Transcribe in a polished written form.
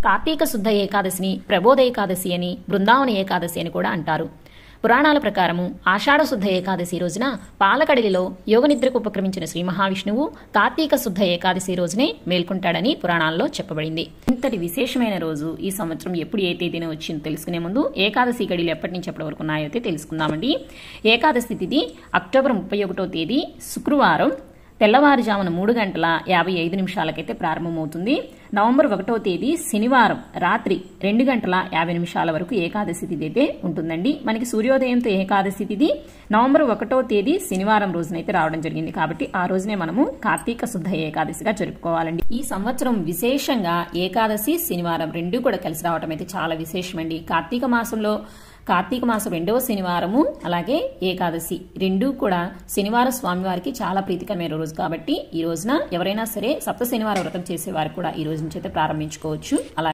కార్తీక శుద్ధ ఏకాదశిని ప్రబోధ ఏకాదశి అని, బృందావన ఏకాదశి అని కూడా అంటారు. పురాణాల ప్రకారము ఆషాఢ శుద్ధ ఏకాదశి రోజున పాలకడలిలో యోగనిద్రకు ఉపక్రమించిన శ్రీ మహావిష్ణువు కార్తీక శుద్ధ ఏకాదశి రోజునే మేల్కొంటాడని పురాణాల్లో చెప్పబడింది. ఇంతటి విశేషమైన రోజు ఈ సంవత్సరం ఎప్పుడు ఏ తేదీన వచ్చిందో తెలుసుకునే ముందు ఏకాదశి గడిలు ఎప్పటి నుంచి ఎప్పటి వరకు ఉన్నాయో అయితే తెలుసుకుందామండి. ఏకాదశి తిథి అక్టోబర్ 31వ తేదీ శుక్రవారం తెల్లవారుజామున 3:55 ప్రారంభమవుతుంది. నవంబర్ 1వ తేదీ శనివారం రాత్రి 2:50 వరకు ఏకాదశి తిథి అయితే ఉంటుందండి. మనకి సూర్యోదయంతో ఏకాదశి తిథి నవంబర్ 1వ తేదీ శనివారం రోజునైతే రావడం జరిగింది. కాబట్టి ఆ రోజునే మనము కార్తీక శుద్ధ ఏకాదశిగా జరుపుకోవాలండి. ఈ సంవత్సరం విశేషంగా ఏకాదశి శనివారం రెండూ కూడా కలిసి రావడం అయితే చాలా విశేషమండి. కార్తీక మాసం 2వ శనివారము అలాగే ఏకాదశి రెండూ కూడా శనివారం స్వామివారికి చాలా ప్రీతికరమైన రోజు కాబట్టి ఈ రోజున ఎవరైనా సరే సప్త శనివారం వ్రతం చేసేవారు కూడా ఈ రోజు నుంచి అయితే ప్రారంభించుకోవచ్చు. అలాగే